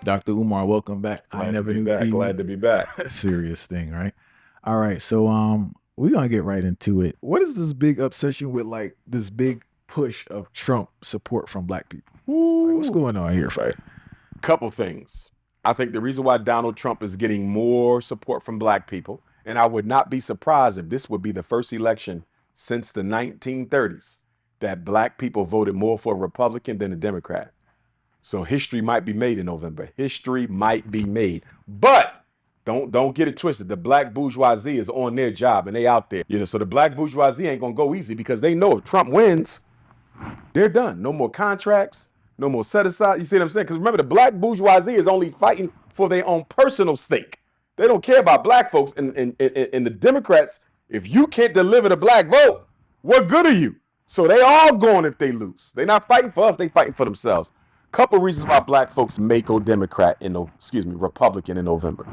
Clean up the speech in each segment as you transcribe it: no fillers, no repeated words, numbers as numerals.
Dr. Umar, welcome back. I Glad to never be knew back. TV. Glad to be back. Serious thing, right? All right, so we're gonna get right into it. What is this big obsession with like this big push of Trump support from black people? Like, what's Woo. going on here, fight? Couple things. I think the reason why Donald Trump is getting more support from black people, and I would not be surprised if this would be the first election since the 1930s that black people voted more for a Republican than a Democrat. So history might be made in November. History might be made. But don't get it twisted. The black bourgeoisie is on their job and they out there. So the black bourgeoisie ain't gonna go easy because they know if Trump wins, they're done. No more contracts, no more set aside. You see what I'm saying? Because remember, the black bourgeoisie is only fighting for their own personal stake. They don't care about black folks. And the Democrats, if you can't deliver the black vote, what good are you? So they all going if they lose. They're not fighting for us, they fighting for themselves. Couple reasons why black folks may go Republican in November.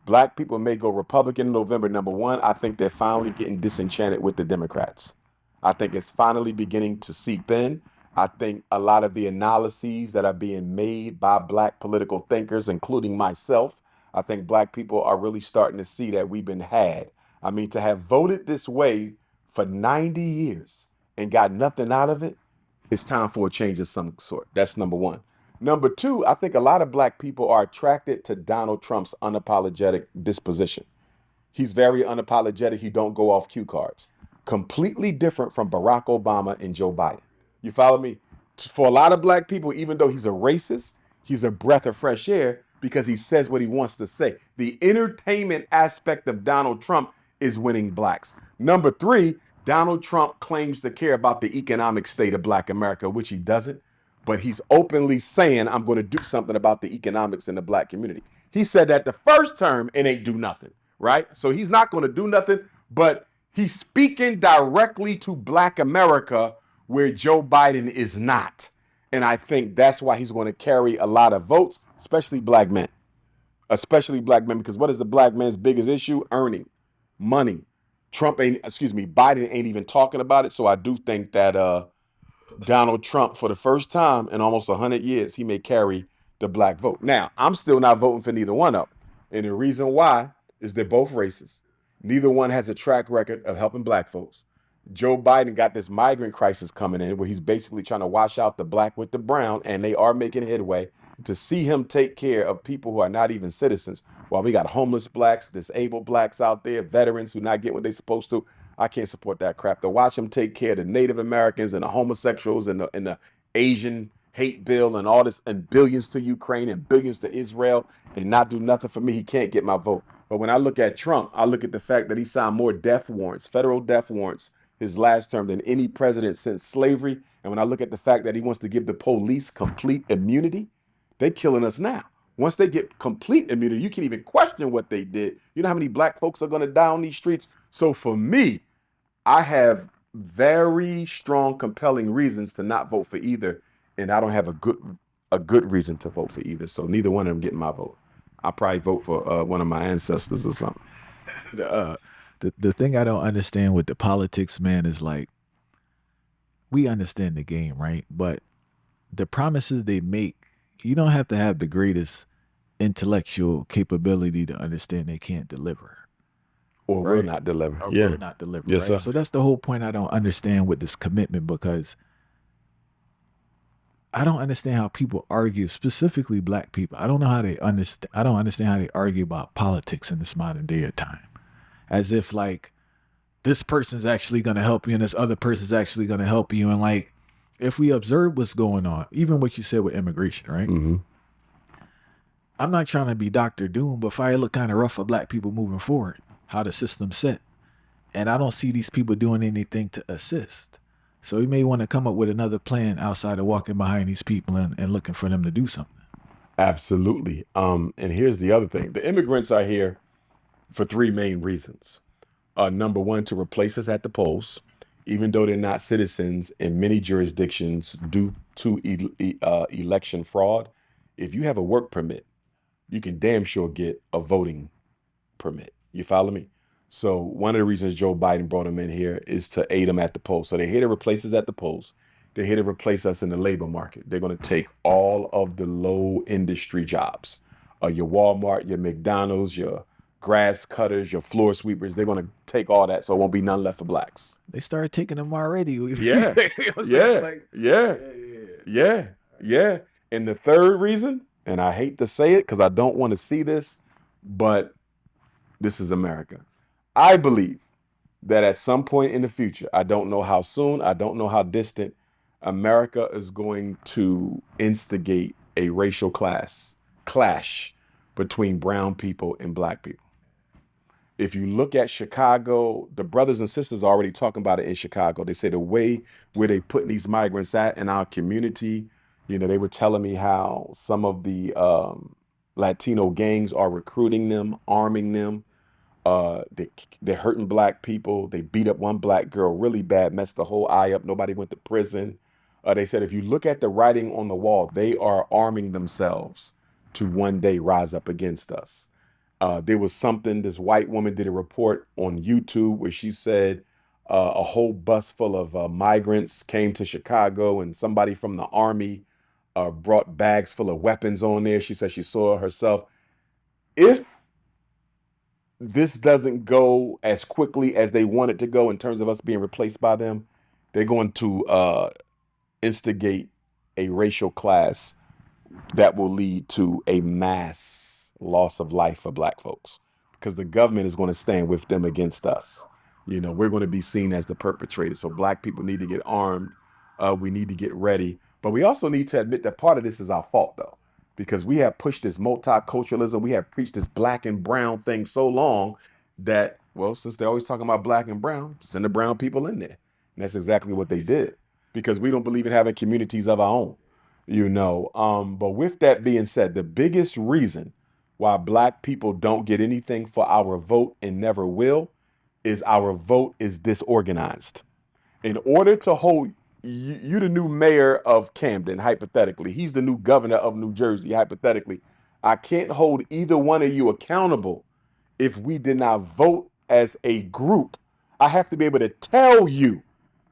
Black people may go Republican in November. Number one, I think they're finally getting disenchanted with the Democrats. I think it's finally beginning to seep in. I think a lot of the analyses that are being made by black political thinkers, including myself, I think black people are really starting to see that we've been had. I mean, to have voted this way for 90 years and got nothing out of it, it's time for a change of some sort. That's number one. Number two, I think a lot of black people are attracted to Donald Trump's unapologetic disposition. He's very unapologetic. He don't go off cue cards. Completely different from Barack Obama and Joe Biden. You follow me? For a lot of black people, even though he's a racist, he's a breath of fresh air because he says what he wants to say. The entertainment aspect of Donald Trump is winning blacks. Number three, Donald Trump claims to care about the economic state of black America, which he doesn't, but he's openly saying, I'm going to do something about the economics in the black community. He said that the first term and ain't do nothing, right? So he's not going to do nothing, but he's speaking directly to black America where Joe Biden is not. And I think that's why he's going to carry a lot of votes, especially black men. Especially black men, because what is the black man's biggest issue? Earning money. Biden ain't even talking about it. So I do think that Donald Trump, for the first time in almost 100 years, he may carry the black vote. Now, I'm still not voting for neither one of them. And the reason why is they're both racist. Neither one has a track record of helping black folks. Joe Biden got this migrant crisis coming in where he's basically trying to wash out the black with the brown, and they are making headway. To see him take care of people who are not even citizens, while we got homeless blacks, disabled blacks out there, veterans who not get what they're supposed to, I can't support that crap. To watch him take care of the Native Americans and the homosexuals and the Asian hate bill and all this, and billions to Ukraine and billions to Israel, and not do nothing for me, he can't get my vote. But when I look at Trump, I look at the fact that he signed more death warrants, federal death warrants, his last term than any president since slavery. And when I look at the fact that he wants to give the police complete immunity, they're killing us now. Once they get complete immunity, you can't even question what they did. You know how many black folks are going to die on these streets? So for me, I have very strong, compelling reasons to not vote for either, and I don't have a good reason to vote for either. So neither one of them getting my vote. I'll probably vote for one of my ancestors or something. The, the thing I don't understand with the politics, man, is like we understand the game, right? But the promises they make, you don't have to have the greatest intellectual capability to understand they can't deliver. Or will Right. not deliver. Or Yeah. will not deliver, Yes, right? sir. So that's the whole point I don't understand with this commitment, because I don't understand how people argue, specifically black people. I don't know how they understand. I don't understand how they argue about politics in this modern day of time, as if like this person's actually going to help you and this other person's actually going to help you. And like, if we observe what's going on, even what you said with immigration, right? Mm-hmm. I'm not trying to be Dr. Doom, but fire look kind of rough for black people moving forward, how the system's set. And I don't see these people doing anything to assist. So we may want to come up with another plan outside of walking behind these people and looking for them to do something. Absolutely. And here's the other thing. The immigrants are here for three main reasons. Number one, to replace us at the polls, even though they're not citizens in many jurisdictions due to election fraud. If you have a work permit, you can damn sure get a voting permit. You follow me? So one of the reasons Joe Biden brought them in here is to aid them at the polls. So they're here to replace us at the polls. They're here to replace us in the labor market. They're going to take all of the low industry jobs, your Walmart, your McDonald's, your grass cutters, your floor sweepers. They're going to take all that, so it won't be none left for blacks. They started taking them already. Yeah, yeah, yeah, yeah, yeah. And the third reason, and I hate to say it because I don't want to see this, but this is America. I believe that at some point in the future, I don't know how soon, I don't know how distant, America is going to instigate a racial clash between brown people and black people. If you look at Chicago, the brothers and sisters are already talking about it in Chicago. They say the way where they put these migrants at in our community, they were telling me how some of the Latino gangs are recruiting them, arming them. They're hurting black people. They beat up one black girl really bad, messed the whole eye up. Nobody went to prison. They said if you look at the writing on the wall, they are arming themselves to one day rise up against us. There was something, this white woman did a report on YouTube where she said a whole bus full of migrants came to Chicago and somebody from the army brought bags full of weapons on there. She said she saw herself. If this doesn't go as quickly as they want it to go in terms of us being replaced by them, they're going to instigate a racial class that will lead to a mass loss of life for black folks because the government is going to stand with them against us. We're going to be seen as the perpetrators. So black people need to get armed. We need to get ready. But we also need to admit that part of this is our fault, though, because we have pushed this multiculturalism. We have preached this black and brown thing so long that, well, since they're always talking about black and brown, send the brown people in there. And that's exactly what they did because we don't believe in having communities of our own. But with that being said, the biggest reason why black people don't get anything for our vote and never will is our vote is disorganized. In order to hold you the new mayor of Camden, hypothetically, he's the new governor of New Jersey, hypothetically, I can't hold either one of you accountable if we did not vote as a group. I have to be able to tell you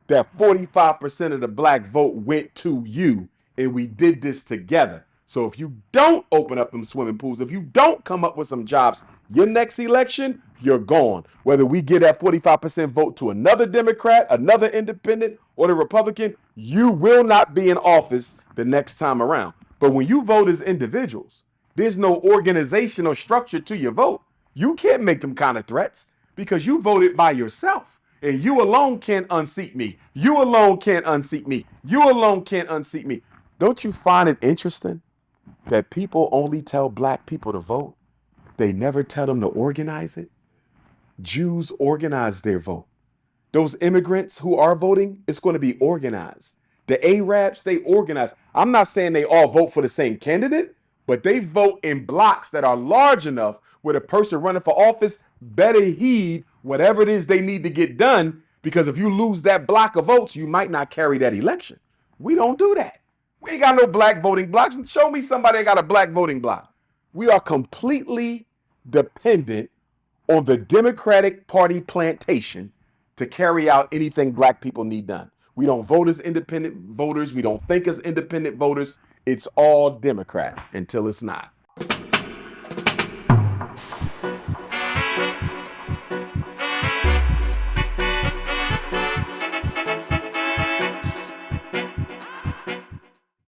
that 45% of the black vote went to you, and we did this together. So if you don't open up them swimming pools, if you don't come up with some jobs, your next election, you're gone. Whether we get that 45% vote to another Democrat, another independent, or the Republican, you will not be in office the next time around. But when you vote as individuals, there's no organizational structure to your vote. You can't make them kind of threats because you voted by yourself. And you alone can't unseat me. You alone can't unseat me. You alone can't unseat me. Don't you find it interesting that people only tell black people to vote? They never tell them to organize it. Jews organize their vote. Those immigrants who are voting, it's going to be organized. The Arabs, they organize. I'm not saying they all vote for the same candidate, but they vote in blocks that are large enough where the person running for office better heed whatever it is they need to get done, because if you lose that block of votes, you might not carry that election. We don't do that. We ain't got no black voting blocks. Show me somebody that got a black voting block. We are completely dependent on the Democratic Party plantation to carry out anything black people need done. We don't vote as independent voters. We don't think as independent voters. It's all Democrat until it's not.